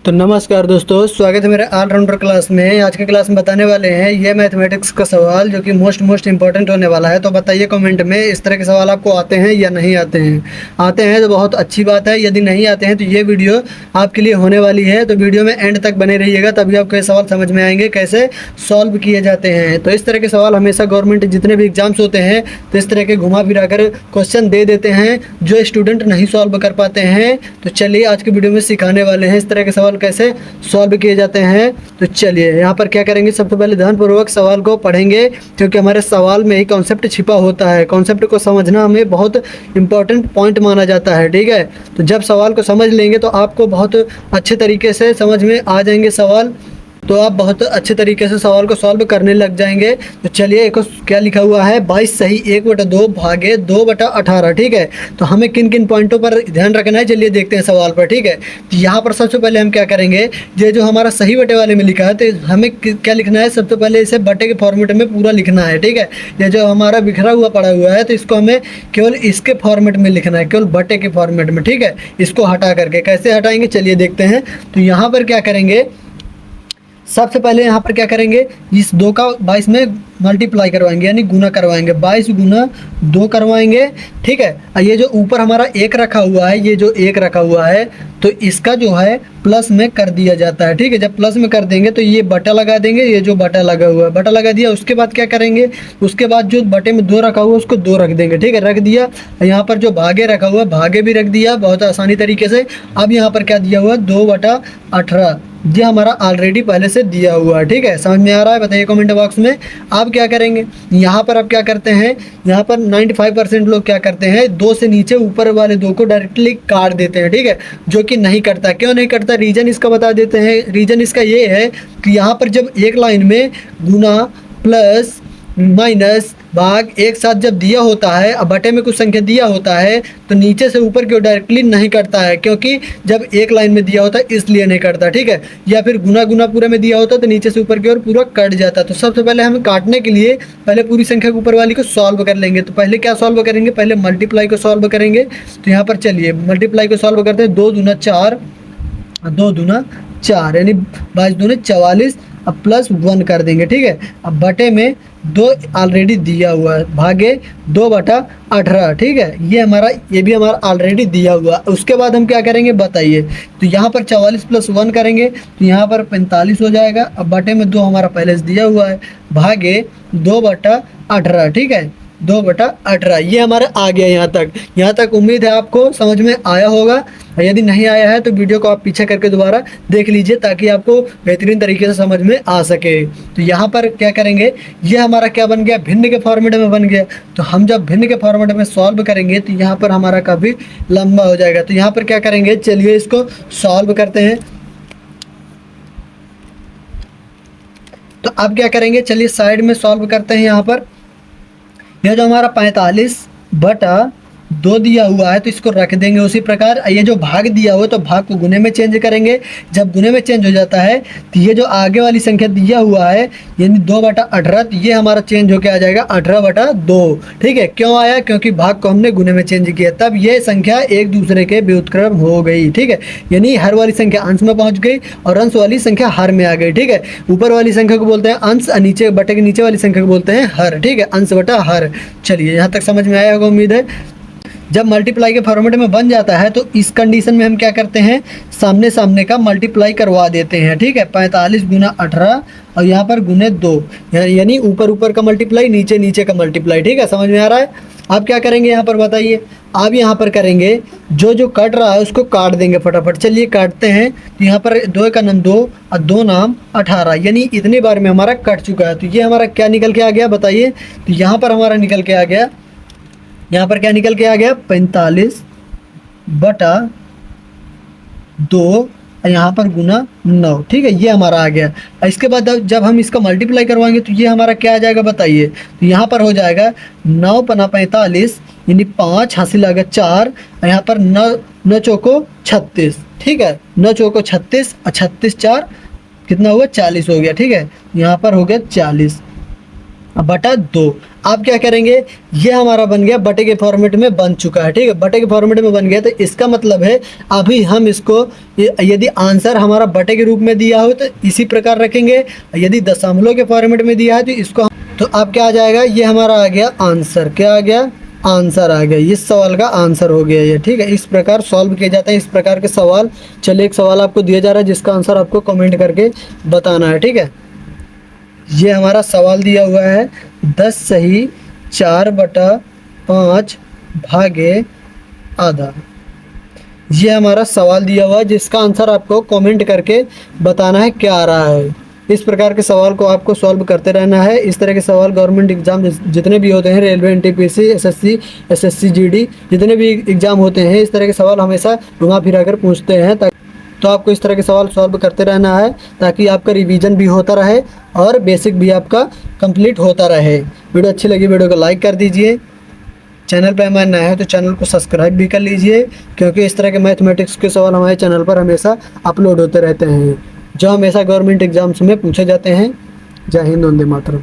तो नमस्कार दोस्तों, स्वागत है मेरे ऑलराउंडर क्लास में। आज के क्लास में बताने वाले हैं ये मैथमेटिक्स का सवाल जो कि मोस्ट इंपॉर्टेंट होने वाला है। तो बताइए कमेंट में, इस तरह के सवाल आपको आते हैं या नहीं आते हैं। आते हैं तो बहुत अच्छी बात है, यदि नहीं आते हैं तो ये वीडियो आपके लिए होने वाली है। तो वीडियो में एंड तक बने रहिएगा, तभी आपको ये सवाल समझ में आएंगे कैसे सॉल्व किए जाते हैं। तो इस तरह के सवाल हमेशा गवर्नमेंट जितने भी एग्जाम्स होते हैं तो इस तरह के घुमा फिरा कर क्वेश्चन दे देते हैं जो स्टूडेंट नहीं सॉल्व कर पाते हैं। तो चलिए आज की वीडियो में सिखाने वाले हैं इस तरह के सवाल कैसे सॉल्व किए जाते हैं। तो चलिए यहाँ पर क्या करेंगे, सबसे पहले ध्यानपूर्वक सवाल को पढ़ेंगे क्योंकि हमारे सवाल में ही कॉन्सेप्ट छिपा होता है। कॉन्सेप्ट को समझना हमें बहुत इंपॉर्टेंट पॉइंट माना जाता है, ठीक है। तो जब सवाल को समझ लेंगे तो आपको बहुत अच्छे तरीके से समझ में आ जाएंगे सवाल, तो आप बहुत अच्छे तरीके से सवाल को सॉल्व करने लग जाएंगे। तो चलिए एक क्या लिखा हुआ है, 22 सही 1/2 भागे 2/18, ठीक है। तो हमें किन किन पॉइंटों पर ध्यान रखना है, चलिए देखते हैं सवाल पर, ठीक है। तो यहाँ पर सबसे पहले हम क्या करेंगे, ये जो हमारा सही बटे वाले में लिखा है तो हमें क्या लिखना है, सबसे पहले इसे बटे के फॉर्मेट में पूरा लिखना है, ठीक है। ये जो हमारा बिखरा हुआ पड़ा हुआ है तो इसको हमें केवल इसके फॉर्मेट में लिखना है, केवल बटे के फॉर्मेट में, ठीक है। इसको हटा करके कैसे हटाएंगे चलिए देखते हैं। तो यहाँ पर क्या करेंगे, सबसे पहले यहाँ पर क्या करेंगे, इस 2 का 22 में मल्टीप्लाई करवाएंगे यानी गुना करवाएंगे, 22 गुना 2 करवाएंगे, ठीक है। और ये जो ऊपर हमारा 1 रखा हुआ है, ये जो 1 रखा हुआ है तो इसका जो है प्लस में कर दिया जाता है, ठीक है। जब प्लस में कर देंगे तो ये बटा लगा देंगे, ये जो बटा लगा हुआ है बटा लगा दिया। उसके बाद क्या करेंगे, उसके बाद जो बटे में 2 रखा हुआ है उसको 2 रख देंगे, ठीक है, रख दिया। यहाँ पर जो भागे रखा हुआ है भागे भी रख दिया बहुत आसानी तरीके से। अब यहाँ पर क्या दिया हुआ है 2/18, ये हमारा ऑलरेडी पहले से दिया हुआ है, ठीक है। समझ में आ रहा है, बताइए कमेंट बॉक्स में। आप क्या करेंगे, यहाँ पर आप क्या करते हैं, यहाँ पर 95% लोग क्या करते हैं, 2 से नीचे ऊपर वाले 2 को डायरेक्टली काट देते हैं, ठीक है, जो कि नहीं करता। क्यों नहीं करता, रीज़न इसका बता देते हैं। रीज़न इसका ये है कि यहाँ पर जब एक लाइन में गुना प्लस माइनस भाग एक साथ जब दिया होता है, अब बटे में कुछ संख्या दिया होता है तो नीचे से ऊपर की ओर डायरेक्टली नहीं करता है, क्योंकि जब एक लाइन में दिया होता है इसलिए नहीं करता, ठीक है। या फिर गुना गुना पूरे में दिया होता है तो नीचे से ऊपर की ओर पूरा कट जाता है। तो सबसे पहले हमें काटने के लिए पहले पूरी संख्या के ऊपर वाली को सॉल्व कर लेंगे। तो पहले क्या सॉल्व करेंगे, पहले मल्टीप्लाई को सॉल्व करेंगे। तो यहाँ पर चलिए मल्टीप्लाई को सॉल्व करते हैं, 2 दूना 4, 2 दूना 4 यानी 22 दूने 44, अब प्लस 1 कर देंगे, ठीक है। अब बटे में 2 ऑलरेडी दिया हुआ है, भागे 2/18, ठीक है। ये भी हमारा ऑलरेडी दिया हुआ है। उसके बाद हम क्या करेंगे बताइए, तो यहाँ पर 44 + 1 करेंगे तो यहाँ पर 45 हो जाएगा। अब बटे में 2 हमारा पहले से दिया हुआ है, भागे 2/18, ठीक है, 2/18। ये हमारा आ गया यहाँ तक उम्मीद है आपको समझ में आया होगा। यदि नहीं आया है तो वीडियो को आप पीछे करके दोबारा देख लीजिए ताकि आपको बेहतरीन तरीके से समझ में आ सके। तो यहाँ पर क्या करेंगे, ये हमारा क्या बन गया, भिन्न के फॉर्मेट में बन गया। तो हम जब भिन्न के फॉर्मेट में सॉल्व करेंगे तो यहाँ पर हमारा काफ़ी लंबा हो जाएगा। तो यहाँ पर क्या करेंगे, चलिए इसको सॉल्व करते हैं। तो अब क्या करेंगे, चलिए साइड में सॉल्व करते हैं। यहाँ पर यह जो हमारा 45/2 दिया हुआ है तो इसको रख देंगे उसी प्रकार। ये जो भाग दिया हुआ है तो भाग को गुने में चेंज करेंगे। जब गुने में चेंज हो जाता है तो ये जो आगे वाली संख्या दिया हुआ है यानी 2/18, तो ये हमारा चेंज होकर आ जाएगा 18/2, ठीक है। क्यों आया, क्योंकि भाग को हमने गुने में चेंज किया, तब ये संख्या एक दूसरे के व्युत्क्रम हो गई, ठीक है। यानी हर वाली संख्या अंश में पहुंच गई और अंश वाली संख्या हर में आ गई, ठीक है। ऊपर वाली संख्या को बोलते हैं अंश, नीचे बटे के नीचे वाली संख्या को बोलते हैं हर, ठीक है, अंश बटा हर। चलिए यहाँ तक समझ में आया होगा उम्मीद है। जब मल्टीप्लाई के फॉर्मेट में बन जाता है तो इस कंडीशन में हम क्या करते हैं, सामने सामने का मल्टीप्लाई करवा देते हैं, ठीक है। 45 गुना 18 और यहाँ पर गुने 2, यानी ऊपर ऊपर का मल्टीप्लाई नीचे नीचे का मल्टीप्लाई, ठीक है। समझ में आ रहा है। आप क्या करेंगे यहाँ पर बताइए, आप यहाँ पर करेंगे जो कट रहा है उसको काट देंगे फटाफट। चलिए काटते हैं। तो यहाँ पर 2 का नाम 2 और 2 नाम 18, यानी इतनी बार में हमारा कट चुका है। तो ये हमारा क्या निकल के आ गया बताइए। तो यहाँ पर हमारा निकल के आ गया, यहाँ पर क्या निकल के आ गया, 45/2 यहाँ पर गुना 9, ठीक है, ये हमारा आ गया। इसके बाद जब हम इसका मल्टीप्लाई करवाएंगे तो ये हमारा क्या आ जाएगा बताइए। तो यहाँ पर हो जाएगा 9 पना 45 यानी 5 हासिल आ गया 4, यहाँ पर 9 चौको 36, ठीक है, 9 चौको 36 और 36 4 कितना हुआ 40 हो गया, ठीक है। यहाँ पर हो गया 40 बटा 2। आप क्या करेंगे, ये हमारा बन गया बटे के फॉर्मेट में बन चुका है, ठीक है, बटे के फॉर्मेट में बन गया। तो इसका मतलब है अभी हम इसको यदि आंसर हमारा बटे के रूप में दिया हो तो इसी प्रकार रखेंगे, यदि दशमलव के फॉर्मेट में दिया है तो इसको, तो अब क्या आ जाएगा, ये हमारा आ गया आंसर, क्या आ गया, आंसर आ गया, इस सवाल का आंसर हो गया ये, ठीक है। इस प्रकार सॉल्व किए जाते हैं इस प्रकार के सवाल। चलिए एक सवाल आपको दिया जा रहा है जिसका आंसर आपको कमेंट करके बताना है, ठीक है। ये हमारा सवाल दिया हुआ है 10 सही 4/5 भागे आधा। ये हमारा सवाल दिया हुआ है जिसका आंसर आपको कमेंट करके बताना है क्या आ रहा है। इस प्रकार के सवाल को आपको सॉल्व करते रहना है। इस तरह के सवाल गवर्नमेंट एग्जाम जितने भी होते हैं, railway, NTPC, SSC, SSC GD, जितने भी एग्जाम होते हैं, इस तरह के सवाल हमेशा घुमा फिरा कर पूछते हैं। तो आपको इस तरह के सवाल सॉल्व करते रहना है ताकि आपका रिवीजन भी होता रहे और बेसिक भी आपका कंप्लीट होता रहे। वीडियो अच्छी लगी वीडियो को लाइक कर दीजिए। चैनल पर हमारे नए हैं तो चैनल को सब्सक्राइब भी कर लीजिए, क्योंकि इस तरह के मैथमेटिक्स के सवाल हमारे चैनल पर हमेशा अपलोड होते रहते हैं जो हमेशा गवर्नमेंट एग्जाम्स में पूछे जाते हैं। जय हिंद, वंदे मातरम।